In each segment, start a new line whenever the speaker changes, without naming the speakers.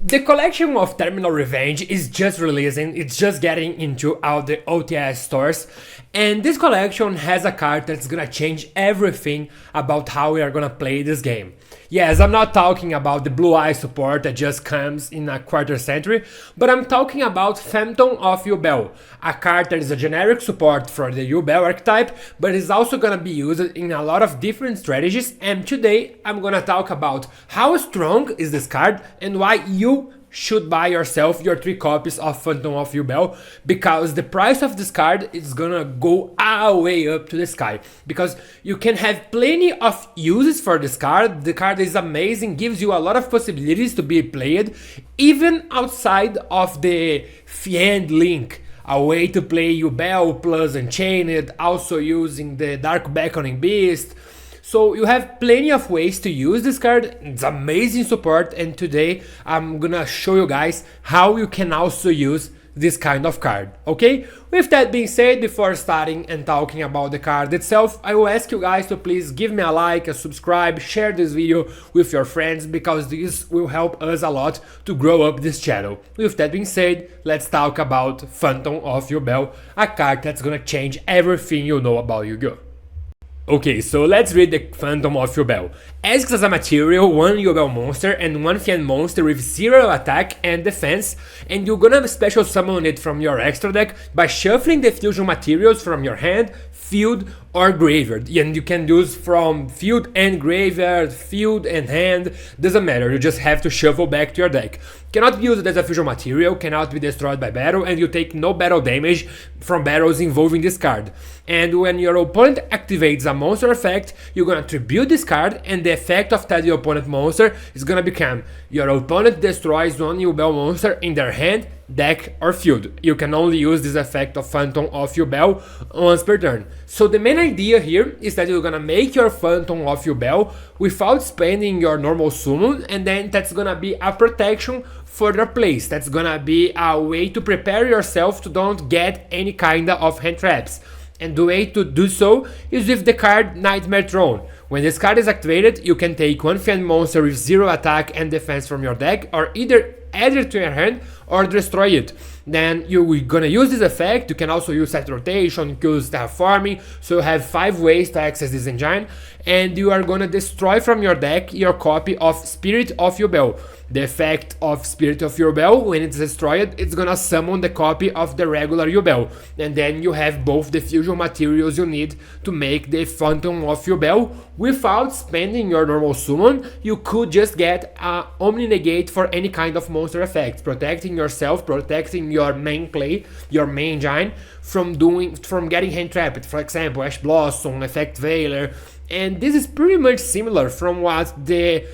The collection of Terminal Revenge is just releasing, it's just getting into all the OTS stores, and this collection has a card that's gonna change everything about how we are gonna play this game. Yes, I'm not talking about the Blue Eye support that just comes in a quarter century, but I'm talking about Phantom of Yugioh, a card that is a generic support for the Yugioh archetype, but is also gonna be used in a lot of different strategies, and today I'm gonna talk about how strong is this card and why you should buy yourself your 3 copies of Phantom of Yugioh, because the price of this card is gonna go all the way up to the sky, because you can have plenty of uses for this card. The card is amazing, gives you a lot of possibilities to be played even outside of the Fiend link, a way to play Yugioh plus Unchained, also using the Dark Beckoning Beast. So you have plenty of ways to use this card. It's amazing support, and today I'm gonna show you guys how you can also use this kind of card, okay? With that being said, before starting and talking about the card itself, I will ask you guys to please give me a like, a subscribe, share this video with your friends, because this will help us a lot to grow up this channel. With that being said, let's talk about Phantom of Yugioh, a card that's gonna change everything you know about Yu-Gi-Oh! Okay, so let's read the Phantom of Yugioh. Asks as a material 1 Yugioh monster and 1 Fiend monster with 0 attack and defense, and you're gonna special summon it from your extra deck by shuffling the fusion materials from your hand, field or graveyard, and you can use from field and graveyard, field and hand, doesn't matter, you just have to shuffle back to your deck. Cannot be used as a fusion material, cannot be destroyed by battle, and you take no battle damage from battles involving this card. And when your opponent activates a monster effect, you're gonna tribute this card, and the effect of that opponent monster is gonna become your opponent destroys 1 Yugioh monster in their hand, deck or field. You can only use this effect of Phantom of Yugioh once per turn. So the main idea here is that you're gonna make your Phantom of Yugioh without spending your normal summon, and then that's gonna be a protection for their place. That's gonna be a way to prepare yourself to don't get any kind of hand traps. And the way to do so is with the card Nightmare Throne. When this card is activated, you can take 1 Fiend monster with 0 attack and defense from your deck, or either add it to your hand or destroy it. Then you're gonna use this effect. You can also use set rotation, use terraforming, so you have 5 ways to access this engine, and you are gonna destroy from your deck your copy of Spirit of Yugioh. The effect of Spirit of Yugioh, when it's destroyed, it's gonna summon the copy of the regular Yugioh, and then you have both the fusion materials you need to make the Phantom of Yugioh without spending your normal summon. You could just get a Omni Negate for any kind of monster effects, protecting yourself, protecting your main play, your main engine from getting hand trapped. For example, Ash Blossom, Effect Veiler, and this is pretty much similar from what the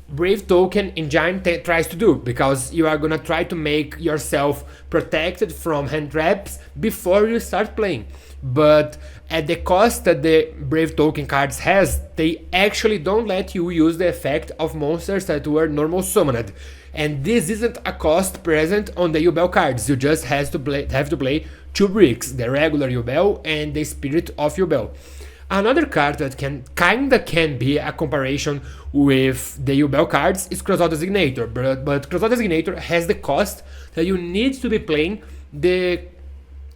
Brave Token engine tries to do, because you are gonna try to make yourself protected from hand traps before you start playing. But at the cost that the Brave Token cards has, they actually don't let you use the effect of monsters that were normal summoned. And this isn't a cost present on the Yugioh cards, you just have to play 2 bricks, the regular Yugioh and the Spirit of Yugioh. Another card that can be a comparison with the Yugioh cards is Crossout Designator, but Crossout Designator has the cost that you need to be playing the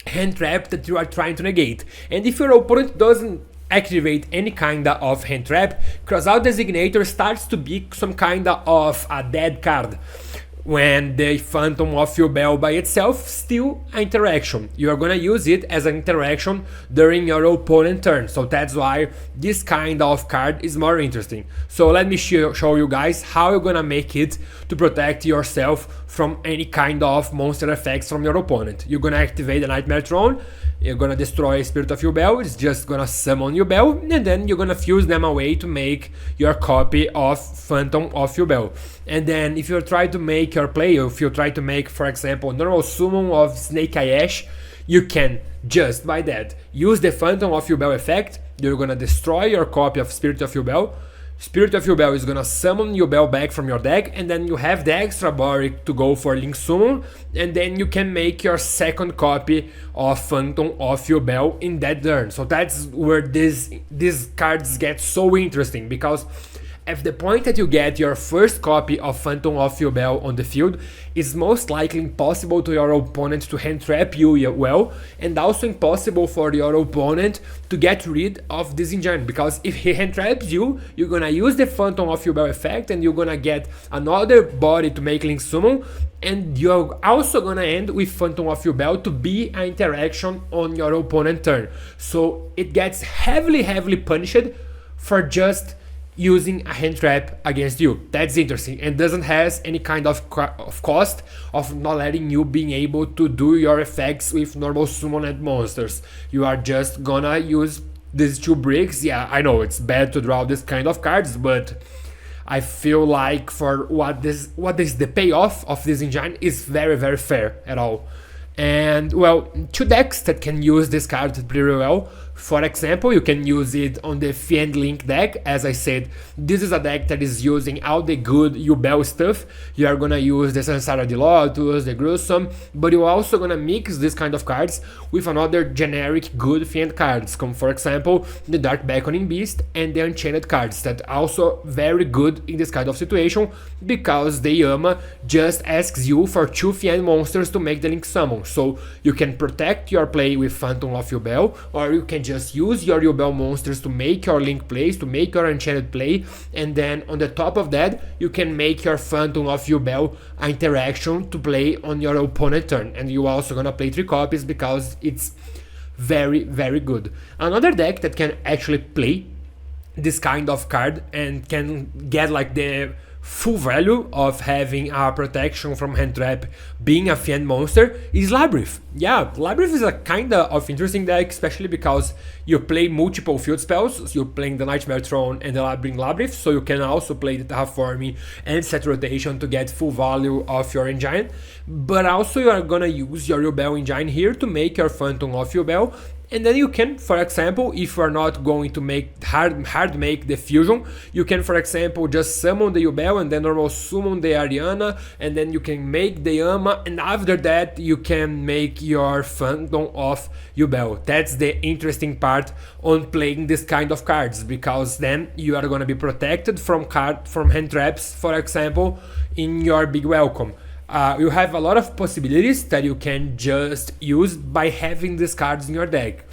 hand trap that you are trying to negate. And if your opponent doesn't activate any kind of hand trap, Crossout Designator starts to be some kind of a dead card, when the Phantom of Yugioh by itself still an interaction. You are gonna use it as an interaction during your opponent turn, so that's why this kind of card is more interesting. So let me show you guys how you're gonna make it to protect yourself from any kind of monster effects from your opponent. You're gonna activate the Nightmare Throne, you're gonna destroy Spirit of Yugioh, it's just gonna summon Yugioh, and then you're gonna fuse them away to make your copy of Phantom of Yugioh. And then if you try to make your play, if you try to make, for example, normal summon of Snake Eye Ash, you can just by that use the Phantom of Yugioh effect. You're gonna destroy your copy of Spirit of Yugioh. Spirit of Yugioh is gonna summon Yugioh back from your deck, and then you have the extra Boric to go for Link Summon, and then you can make your second copy of Phantom of Yugioh in that turn. So that's where these cards get so interesting, because At the point that you get your first copy of Phantom of Yubel on the field, it's most likely impossible to your opponent to hand trap you well, and also impossible for your opponent to get rid of this engine, because if he hand traps you, you're gonna use the Phantom of Yubel effect and you're gonna get another body to make Link Summon, and you're also gonna end with Phantom of Yubel to be an interaction on your opponent's turn. So it gets heavily punished for just using a hand trap against you. That's interesting, and doesn't has any kind of cost of not letting you being able to do your effects with normal summoned monsters. You are just gonna use these 2 bricks. Yeah, I know it's bad to draw this kind of cards, but I feel like for what is the payoff of this engine is very fair at all. And well, 2 decks that can use this card pretty well. For example, you can use it on the Fiend Link deck. As I said, this is a deck that is using all the good Yubel stuff. You are gonna use the Sansara de Lotus, the Gruesome, but you're also gonna mix this kind of cards with another generic good Fiend cards, como for example, the Dark Beckoning Beast and the Enchanted cards, that are also very good in this kind of situation, because the Yama just asks you for 2 Fiend monsters to make the Link Summon. So you can protect your play with Phantom of Yubel, or you can just use your Yubel monsters to make your Link plays, to make your Enchanted play, and then on the top of that, you can make your Phantom of Yubel interaction to play on your opponent's turn, and you're also gonna play 3 copies because it's very good. Another deck that can actually play this kind of card and can get like the full value of having a protection from hand trap being a Fiend monster is Labrynth. Yeah, Labrynth is a kinda of interesting deck, especially because you play multiple field spells. So you're playing the Nightmare Throne and the Labrynth, so you can also play the Terraforming and set rotation to get full value of your engine. But also you are gonna use your Yubel engine here to make your Phantom of Yubel. And then you can, for example, if you are not going to make hard make the fusion, you can, for example, just summon the Yubel and then normal summon the Ariana, and then you can make the Yama, and after that you can make your Phantom of Yubel. That's the interesting part on playing this kind of cards, because then you are gonna be protected from hand traps, for example, in your Big Welcome. You have a lot of possibilities that you can just use by having these cards in your deck.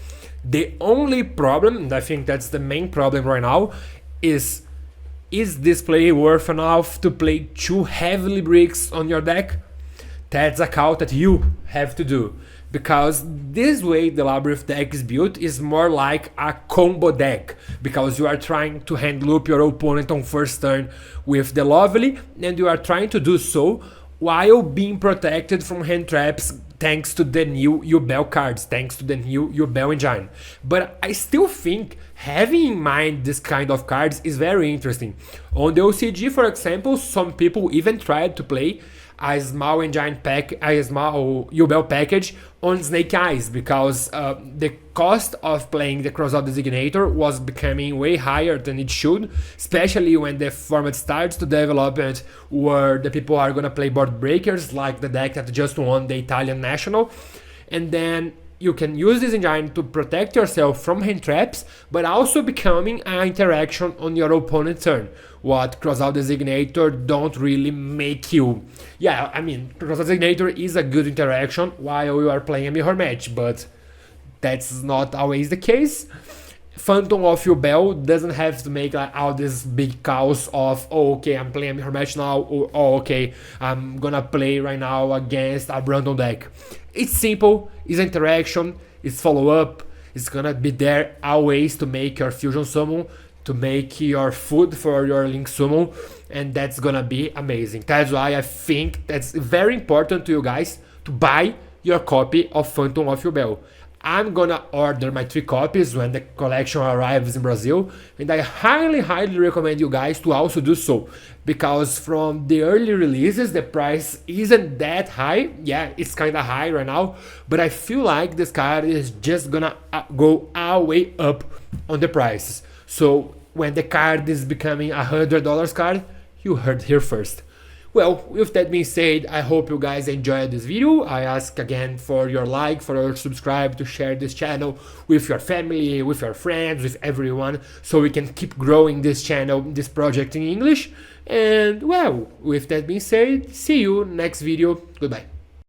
The only problem, and I think that's the main problem right now, is this play worth enough to play 2 heavily bricks on your deck? That's a call that you have to do, because this way the Labrynth deck is built is more like a combo deck, because you are trying to hand loop your opponent on first turn with the Lovely, and you are trying to do so while being protected from hand traps thanks to the new Yubel cards, thanks to the new Yubel engine. But I still think having in mind this kind of cards is very interesting. On the OCG, for example, some people even tried to play a small Yubel package on Snake Eyes, because the cost of playing the Crossout Designator was becoming way higher than it should, especially when the format starts to development where the people are gonna play board breakers, like the deck that just won the Italian National, and then you can use this engine to protect yourself from hand traps, but also becoming an interaction on your opponent's turn, what Crossout Designator don't really make you. Yeah, I mean, Crossout Designator is a good interaction while you are playing a mirror match, but that's not always the case. Phantom of Yubel doesn't have to make like all this big chaos of, oh, okay, I'm playing a mirror match now, or oh, okay, I'm gonna play right now against a random deck. It's simple, it's interaction, it's follow-up, it's gonna be there always to make your fusion summon, to make your food for your Link summon, and that's gonna be amazing. That's why I think that's very important to you guys to buy your copy of Phantom of Yubel. I'm gonna order my 3 copies when the collection arrives in Brazil, and I highly recommend you guys to also do so, because from the early releases the price isn't that high. Yeah, it's kinda high right now, but I feel like this card is just gonna go all the way up on the prices. So when the card is becoming $100 card, you heard here first. Well, with that being said, I hope you guys enjoyed this video. I ask again for your like, for your subscribe, to share this channel with your family, with your friends, with everyone, so we can keep growing this channel, this project in English. And well, with that being said, see you next video. Goodbye.